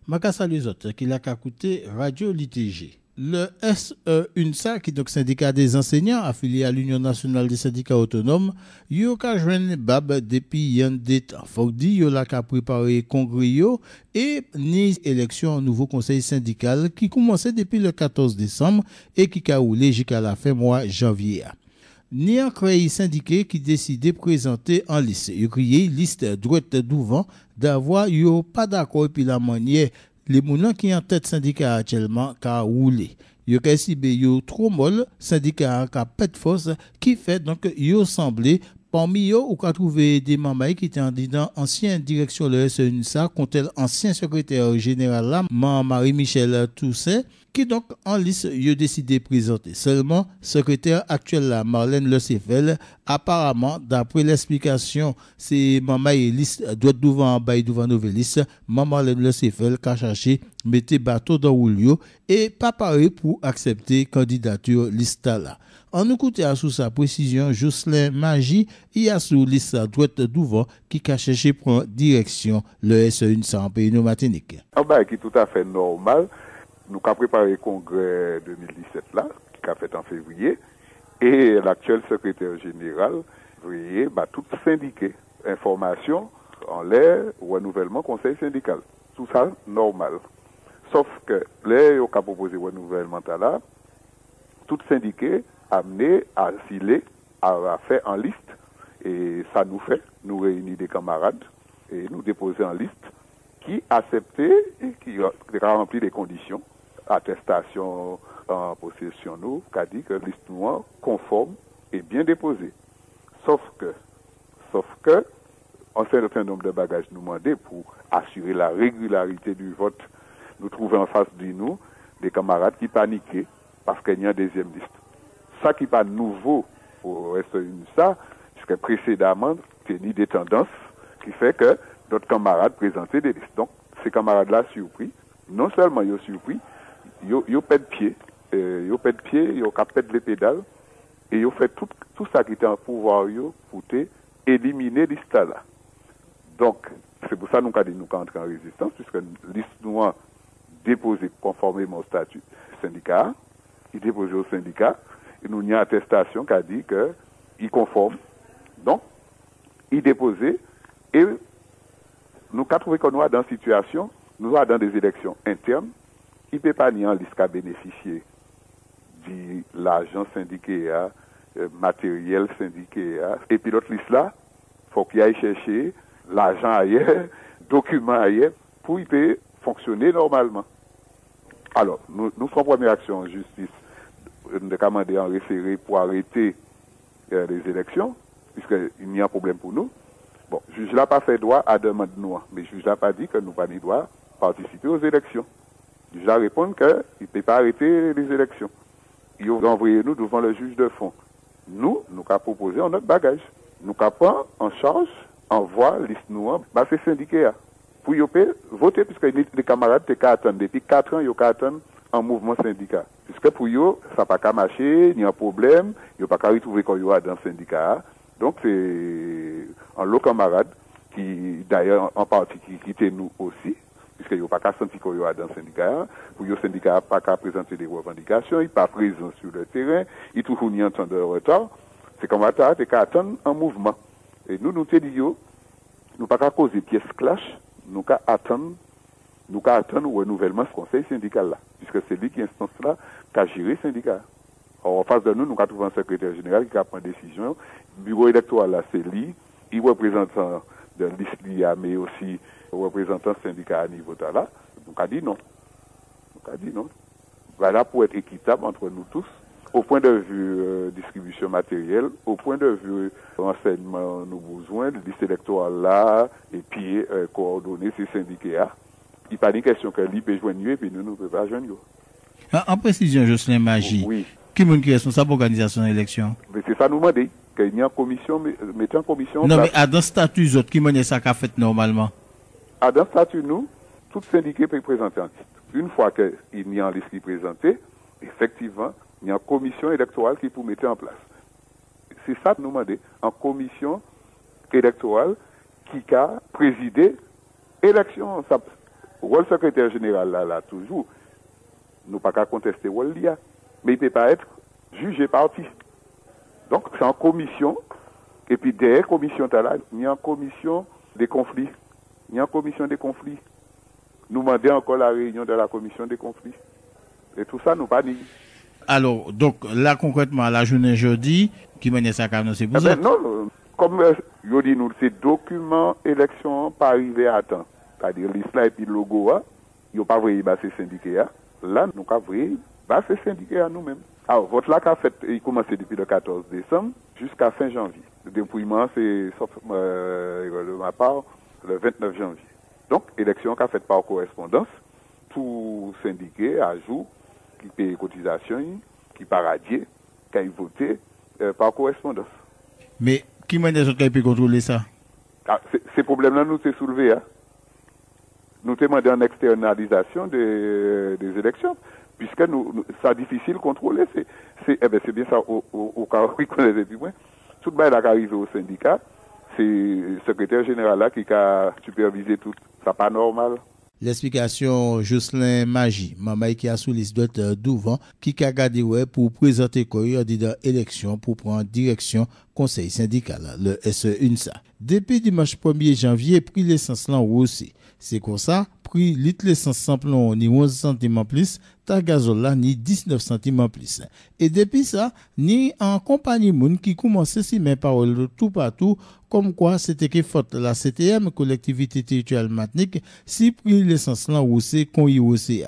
Je salue les autres qui l'a écouté Radio LITG. Le SEUNSA, qui est donc syndicat des enseignants affilié à l'Union nationale des syndicats autonomes, yo ka joine bab depuis yon d'état. Faut dire yo la ka préparé congrès yo et ni élection au nouveau conseil syndical qui commençait depuis le 14 décembre et qui a roulé jusqu'à la fin mois janvier. Ni un créé syndiqué qui décidait présenter en liste. Yo crié liste droite devant d'avoir yo pas d'accord puis la manière les moulins qui en tête syndicat actuellement qu'a roulé. Yo kessibe yo trop molle syndicat qu'a pète force qui fait donc yo semblé parmi eux, on a trouvé des membres qui étaient dans ancienne direction de l'SNUSA, contre l'ancien secrétaire général là, Marie-Michel Toussaint, qui donc en liste, il a décidé de présenter. Seulement, secrétaire actuel là, Marlène Lecefel, apparemment, d'après l'explication, c'est maman liste doit devant nouvelle liste, Marlène Lecefel qui a cherché mettre bateau dans Oulio et pas paré pour accepter candidature liste là. On écoute sous sa précision Jocelyn Magie, il y a sous liste droite d'ouvant qui a cherché prendre direction le SEUNSA en pays Martinique. Qui est tout à fait normal. Nous avons préparé le congrès 2017 là, qui a fait en février, et l'actuel secrétaire général, voyez, tout syndiqué, information en l'air, renouvellement conseil syndical. Tout ça normal. Sauf que là, on a proposé renouvellement là, tout syndiqué amené à filer, à faire en liste, et ça nous fait, nous réunir des camarades, et nous déposer en liste, qui acceptait et qui a rempli les conditions, attestation en possession nous, qui a dit que liste noire conforme et bien déposée. Sauf que, un certain nombre de bagages nous demandaient pour assurer la régularité du vote. Nous trouvons en face de nous des camarades qui paniquaient parce qu'il y a une deuxième liste. Ça qui n'est pas nouveau pour SEUNSA, puisque précédemment, c'est ni des tendances qui fait que d'autres camarades présentaient des listes. Donc, ces camarades-là surpris, non seulement ils sont surpris, ils pètent pied, ils pètent les pédales, et ils fait tout ça qui était en pouvoir pour éliminer liste là. Donc, c'est pour ça que nous avons dit nous entrer en résistance, puisque liste noire déposée conformément au statut syndicat, il déposé au syndicat, et nous avons une attestation qui a dit qu'il conforme. Donc, il déposé, et nous avons trouvé que nous sommes dans une situation, nous sommes dans des élections internes, il ne peut pas ni en liste qu'à bénéficier de l'argent syndiqué, matériel syndiqué, et puis l'autre liste là, il faut qu'il aille chercher l'argent ailleurs, documents ailleurs, pour qu'il puisse fonctionner normalement. Alors, nous ferons première action en justice de commander en référé pour arrêter les élections, puisqu'il y a un problème pour nous. Bon, le juge n'a pas fait droit à demande nous, mais le juge n'a pas dit que nous n'avons pas droit participer aux élections. Le juge a répondu qu'il ne peut pas arrêter les élections. Il a envoyé nous devant le juge de fond. Nous avons proposé notre bagage. Nous avons pris en charge, envoie liste noire, c'est syndiqué. Pour voter, puisque les camarades attendent depuis 4 ans, ils attendent en mouvement syndicat. Puisque pour eux, ça n'a pas qu'à marcher, il y a un problème, ils n'ont pas qu'à retrouver quand ils sont dans le syndicat. Donc c'est un lot camarade qui, d'ailleurs, en partie, qui quitte nous aussi, puisqu'ils n'ont pas qu'à sentir qu'ils sont dans le syndicat. Pour le syndicat n'a pas qu'à présenter des revendications, il n'est pas présent sur le terrain, il trouve un temps de retard. C'est comme ça, ils attendent en mouvement. Et nous te disons, nous pas qu'à causer pièce clash, nous qu'à attendre le renouvellement de ce conseil syndical là, puisque c'est lui qui instance là, qui a géré le syndicat. Alors, en face de nous avons trouvé un secrétaire général qui a pris une décision. Le bureau électoral là, c'est lui, il représentant de l'ISLIA, mais aussi représentant syndicat à niveau de là. Donc, a dit non. Voilà pour être équitable entre nous tous, au point de vue distribution matérielle, au point de vue renseignement, nos besoins, de liste électorale là, et puis coordonner ces syndicats. Il n'y a pas de question que lui peut joindre et puis nous ne pouvons pas joindre. En précision, Jocelyn Magie, oui. Qui est responsable de l'organisation de l'élection? C'est ça nous demander, qu'il y a une commission, mettez en commission. Non, mais à dans le statut, qui mène ça qu'a fait normalement? À dans le statut, nous, tout syndicat peut présenter en liste. Une fois qu'il y a un liste qui est présenté, effectivement, il y a une commission électorale qui peut mettre en place. C'est ça que nous demandons, en commission électorale qui a présidé l'élection. rôle secrétaire général là toujours, nous pas qu'à contester rôle là, mais il peut pas être jugé parti. Donc c'est en commission, et puis derrière commission là, il y a une commission des conflits. Il y a une commission des conflits. Nous demandons encore la réunion de la commission des conflits. Et tout ça, nous pas dit. Alors, donc, là, concrètement, la journée jeudi, qui mène ça quand c'est vous non, comme je dis, nous, ces documents élection pas arrivé à temps. C'est-à-dire, l'islam et puis le logo, il n'y a pas vrai ces syndicats. Là, nous avons vrai ces syndicats nous-mêmes. Alors, votre là qu'a fait, il commence depuis le 14 décembre jusqu'à fin janvier. Le dépouillement, c'est, sauf de ma part, le 29 janvier. Donc, élection qu'a faite par correspondance, tout syndiqué à jour, qui paye cotisation, qui paradie, qui a voté par correspondance. Mais qui mène les autres qui peut contrôler ça? Ces problèmes-là, nous s'est soulevé. Hein? Nous demandons une externalisation des élections, puisque ça difficile de contrôler. C'est bien ça, au cas où il connaît plus moins. Tout le monde est arrivé au syndicat, c'est le secrétaire général là qui a supervisé tout. Ça pas normal. L'explication Jocelyn Magie, maman qui a sous liste d'ouvant, qui a gardé pour présenter candidat élection pour prendre direction conseil syndical, le SE-UNSA. Depuis dimanche 1er janvier, prix l'essence là aussi. C'est comme ça, prix litre l'essence samplon ni 11 centimes en plus, ta gazole là ni 19 centimes en plus. Et depuis ça, ni en compagnie moun qui commence si mes paroles tout partout, comme quoi c'était que faute la CTM, collectivité territoriale matinique, si prix l'essence là aussi qu'on y aussi.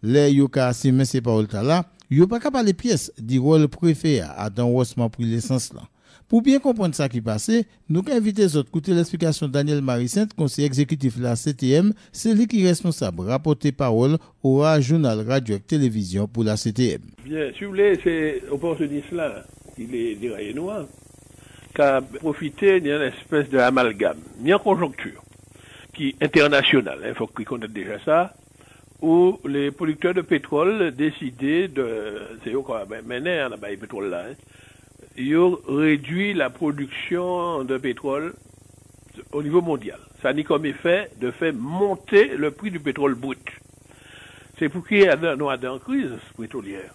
Les yoka si mes ces paroles là, yo pas capable les pièces du rôle préfet à dans haussement prix l'essence là. Pour bien comprendre ça qui passait, nous avons invité les autres écouter l'explication de Daniel Maricent, conseiller exécutif de la CTM, c'est lui qui est responsable, rapporter parole au journal radio et télévision pour la CTM. Bien, si vous voulez, c'est opportuniste là, il est déraillé noir, qui a profité d'une espèce d'amalgame, mis en conjoncture, qui est internationale, il faut qu'ils connaissent déjà ça, où les producteurs de pétrole décidaient de, c'est eux qui ont mené à la pétrole là, ils ont réduit la production de pétrole au niveau mondial. Ça a ni comme effet de faire monter le prix du pétrole brut. C'est pour qu'il y a une crise pétrolière.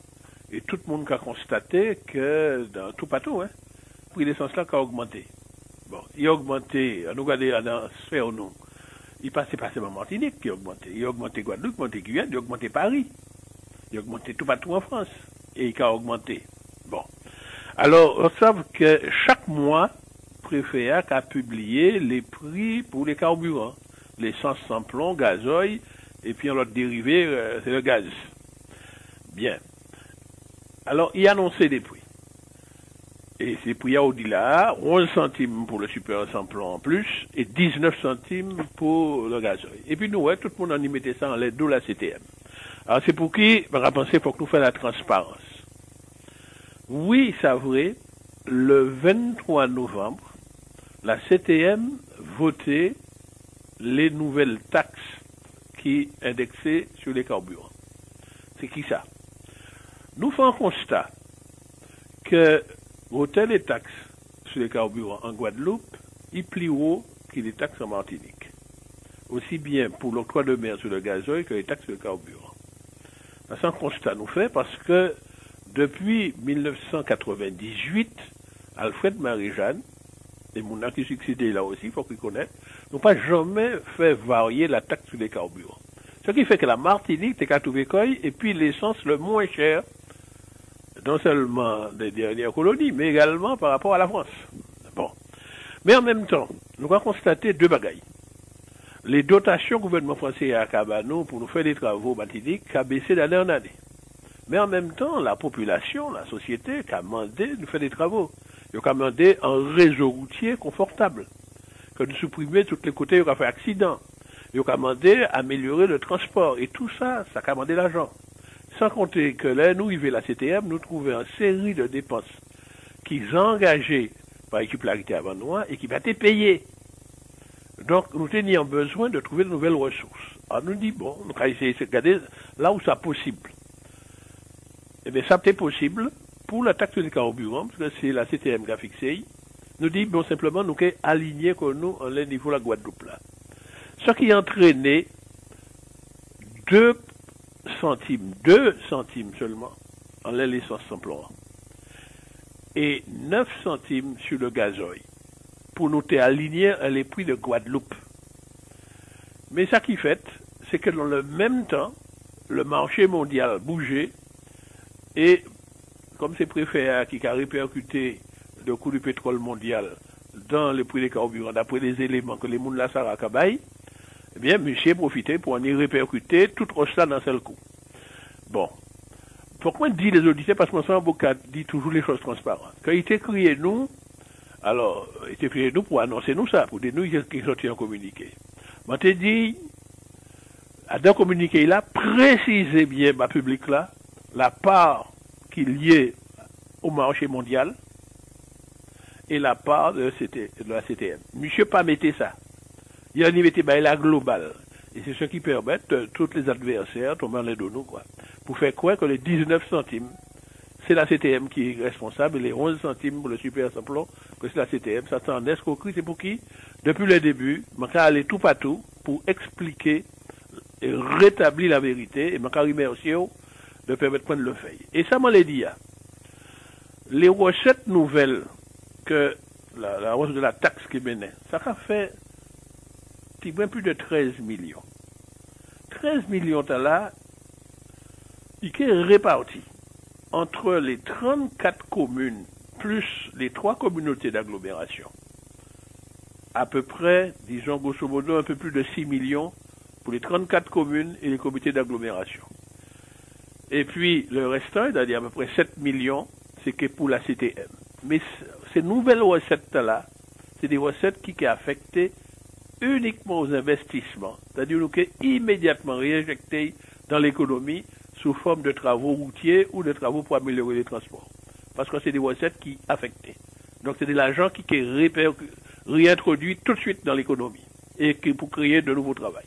Et tout le monde a constaté que dans tout partout, le prix d'essence là a augmenté. Bon, il a augmenté, nous regardons dans la sphère nous. Il passait pas seulement Martinique qui a augmenté. Il a augmenté Guadeloupe, il a augmenté Guyane, il a augmenté Paris. Il a augmenté tout partout en France. Et il a augmenté. Bon. Alors, on sait que chaque mois, préfet a publié les prix pour les carburants, l'essence sans plomb, gazoil, et puis l'autre dérivé, c'est le gaz. Bien. Alors, il a annoncé des prix. Et ces prix au-delà, 11 centimes pour le super sans plomb en plus, et 19 centimes pour le gazoil. Et puis nous, tout le monde en y mettait ça en l'aide de la CTM. Alors, c'est pour qui, on va penser, il faut que nous fassions la transparence. Oui, c'est vrai, le 23 novembre, la CTM votait les nouvelles taxes qui indexées sur les carburants. C'est qui ça? Nous faisons un constat que voter les taxes sur les carburants en Guadeloupe, il plus haut que les taxes en Martinique. Aussi bien pour l'octroi de mer sur le gazoil que les taxes sur le carburant. C'est un constat nous fait parce que depuis 1998, Alfred Marie-Jeanne, et mon qui succédé là aussi, il faut qu'ils connaissent, n'ont pas jamais fait varier la taxe sur les carburants. Ce qui fait que la Martinique, c'est qu'à trouver quoi, et puis l'essence le moins cher, non seulement des dernières colonies, mais également par rapport à la France. Bon. Mais en même temps, nous avons constaté deux bagailles. Les dotations du gouvernement français à Cabano pour nous faire des travaux Martinique a baissé d'année en année. Mais en même temps, la population, la société, a demandé de faire des travaux. Ils ont demandé un réseau routier confortable. Que nous supprimions tous les côtés, il y a fait accident. Ils ont demandé d'améliorer le transport. Et tout ça, ça a demandé l'argent. Sans compter que là, nous, arrivés la CTM, nous trouvions une série de dépenses qui sont engagées par l'équipe Larité avant nous et qui va être payées. Donc, nous tenions besoin de trouver de nouvelles ressources. Alors, nous dit, bon, nous allons essayer de regarder là où c'est possible. Eh bien, ça c'est possible pour la taxe des carburants, parce que c'est la CTM qui a fixé. Nous dit, bon, simplement, nous sommes alignés comme nous, en le niveau de la Guadeloupe là. Ce qui a entraîné 2 centimes seulement en l'essence simple et 9 centimes sur le gazoil pour nous aligner à les prix de Guadeloupe. Mais ça qui fait, c'est que dans le même temps, le marché mondial bougeait et comme c'est préfet qui a répercuté le coût du pétrole mondial dans les prix des carburants, d'après les éléments que les gens la Sarah Kabaye, eh bien, monsieur profité pour en y répercuter tout ça d'un seul coup. Bon. Pourquoi dit les auditeurs? Parce que mon avocat dit toujours les choses transparentes. Quand il écrit nous, alors, il écrit nous pour annoncer nous ça, pour dire nous qui sorti en communiqué. Moi, t'ai dit, à d'un communiqué là, précisez bien, ma public là, la part qui est liée au marché mondial et la part de la CTM. Monsieur pas mettez ça. Il a mis la globale. Et c'est ce qui permet tous les adversaires tomber les nous, quoi. Pour faire croire que les 19 centimes, c'est la CTM qui est responsable, et les 11 centimes pour le super simplon, que c'est la CTM. Ça c'est en escroquerie, c'est pour qui? Depuis le début, je vais aller tout partout pour expliquer et rétablir la vérité, et je vais remercier de permettre de prendre le fait. Et ça m'a dit, les recettes nouvelles que la hausse de la taxe qui menait, ça a fait plus de 13 millions. 13 millions là, il est réparti entre les 34 communes plus les 3 communautés d'agglomération. À peu près, disons grosso modo, un peu plus de 6 millions pour les 34 communes et les comités d'agglomération. Et puis le restant, c'est-à-dire à peu près 7 millions, c'est que pour la CTM. Mais ces nouvelles recettes-là, c'est des recettes qui sont affectées uniquement aux investissements, c'est-à-dire nous immédiatement réinjectés dans l'économie sous forme de travaux routiers ou de travaux pour améliorer les transports. Parce que c'est des recettes qui affectent. Donc c'est de l'argent qui est réintroduit tout de suite dans l'économie et qui pour créer de nouveaux travail.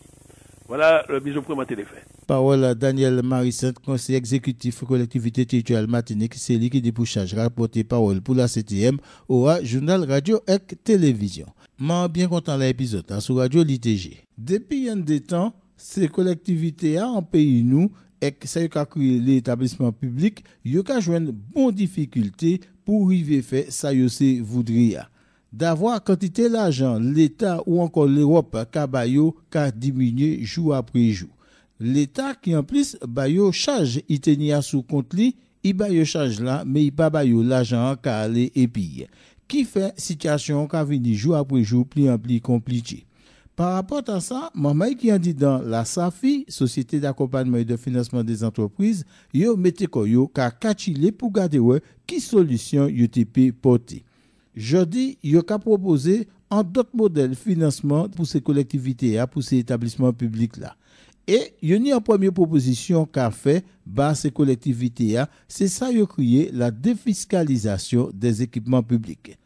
Voilà le mise au point de fait. Parole à Daniel Marissant, conseiller exécutif collectivité territoriale Martinique, c'est lui qui débouchage rapporté parole pour la CTM au journal Radio et Télévision. Je suis bien content de l'épisode sur Radio l'ITG. Depuis un des temps, ces collectivités en pays nous et que ça a créé l'établissement public, il y a joindre bonne difficulté pour arriver faire ça se voudrait. D'avoir quantité d'argent, l'État ou encore l'Europe qu'a diminué jour après jour. L'État qui en plus bayo charge il tenir sous compte li, il bayo charge là mais il pas bayo l'argent qu'a aller et puis qui fait situation qu'a venir jour après jour plus en plus compliqué. Par rapport à ça, maman qui a dit dans la SAFI, Société d'accompagnement et de financement des entreprises, yo mette koyo ka kachile pour garder qui solution UTP porter. Jodi, yo ka proposer un d'autres modèles financement pour ces collectivités pour ces établissements publics là. Et yon y a première proposition qu'a fait bas ces collectivités c'est ça yo crié la défiscalisation des équipements publics.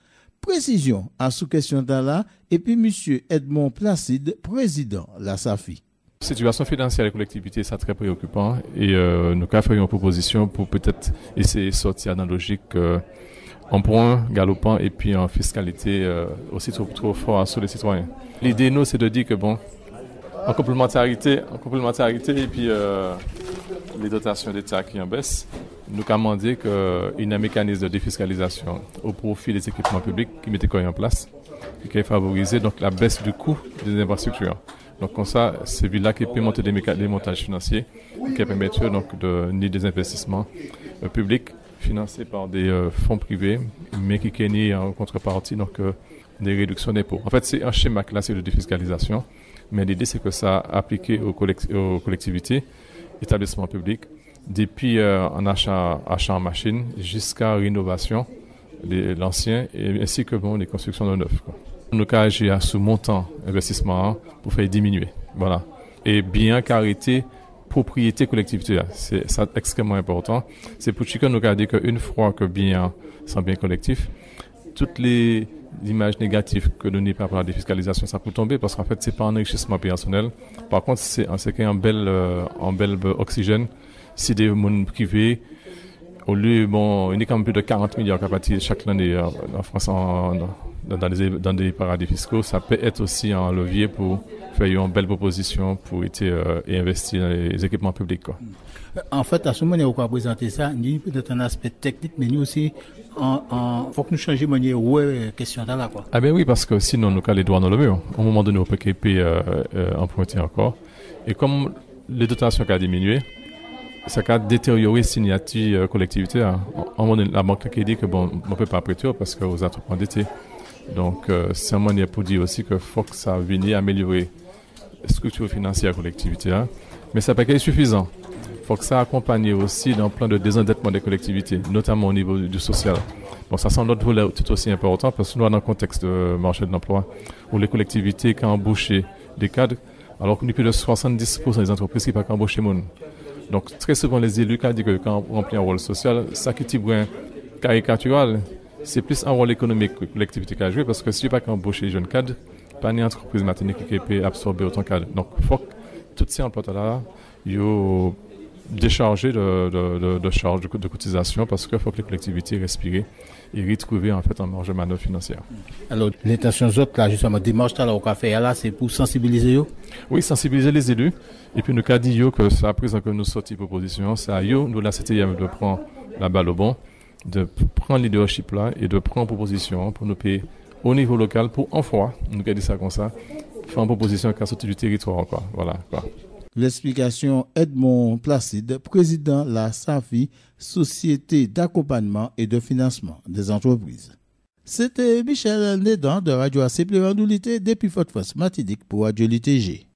Précision à sous question là et puis monsieur Edmond Placide, président la SAFI. La situation financière des collectivités c'est très préoccupant et nous avons fait une proposition pour peut-être essayer de sortir dans la logique emprunt galopant et puis en fiscalité aussi trop fort sur les citoyens. L'idée nous c'est de dire que bon en complémentarité et puis les dotations d'État qui en baissent, nous avons demandé qu'il y ait un mécanisme de défiscalisation au profit des équipements publics qui mettait en place et qui a favorisé donc la baisse du coût des infrastructures. Donc comme ça, c'est là qui peut monter des montages financiers qui permettent donc de nier des investissements publics financés par des fonds privés, mais qui nient en contrepartie donc des réductions d'impôts. En fait, c'est un schéma classique de défiscalisation, mais l'idée c'est que ça appliqué aux collectivités, établissements publics, depuis en achat en machine jusqu'à rénovation de l'ancien et ainsi que bon les constructions de neuf. Nous avons agi à ce montant investissement pour faire diminuer, voilà. Et bien qu'arrêter propriété collectivité, c'est ça extrêmement important. C'est pour ça que nous avons dit qu'une fois que bien sont bien collectifs, toutes les images négatives que nous n'avons pas pour la défiscalisation, ça peut tomber parce qu'en fait c'est pas un enrichissement personnel. Par contre c'est un bel oxygène. Si des mondes privés, au lieu, bon, il y a quand même plus de 40 milliards qui partent chaque année en France dans des paradis fiscaux, ça peut être aussi un levier pour faire une belle proposition pour et investir dans les équipements publics, quoi. En fait, à ce moment où on va présenter ça, il y a peut-être un aspect technique, mais nous aussi, faut que nous changions de manière question là, quoi. Ah ben oui, parce que sinon, nous, les doigts dans le mur. Au moment donné, on peut payer emprunter encore. Et comme les dotations ont diminué, ça a détérioré la signature collectivité. La banque qui dit que bon, on ne peut pas prêter parce que vous êtes trop endettés. Donc, c'est un moyen pour dire aussi qu'il faut que ça vienne améliorer la structure financière collectivité. Mais ça peut être suffisant. Il faut que ça accompagne aussi d'un plan de désendettement des collectivités, notamment au niveau du social. Bon, ça semble notre volet tout aussi important parce que nous, dans le contexte de marché de l'emploi, où les collectivités qui ont embauché des cadres, alors qu'on a plus de 70% des entreprises qui n'ont pas embauché monde. Donc, très souvent, les élus qui disent que quand on remplit un rôle social, ça qui est bien caricatural, c'est plus un rôle économique que collectivité qui a joué parce que si tu n'as pas embauché les jeunes cadres, pas une entreprise matinique qui peut absorber autant de cadres. Donc, il faut que tous ces emplois-là, ils décharger de charges de cotisation parce qu'il faut que les collectivités respirent et retrouver en fait un marge de manœuvre financière. Alors, l'intention là, justement, démarche là au café là, c'est pour sensibiliser eux? Oui, sensibiliser les élus. Et puis nous avons dit que ça, à présent que nous sortons proposition, c'est à eux, nous là, c'était de prendre la balle au bon, de prendre le leadership là et de prendre proposition pour nous payer au niveau local pour en fois, nous avons dit ça comme ça, faire une proposition qui a sorti du territoire quoi. Voilà quoi. L'explication Edmond Placide, président de la SAFI, Société d'accompagnement et de financement des entreprises. C'était Michel Nédan de Radio AC Plurandulité depuis Fort-France Martinique pour Radio LTG.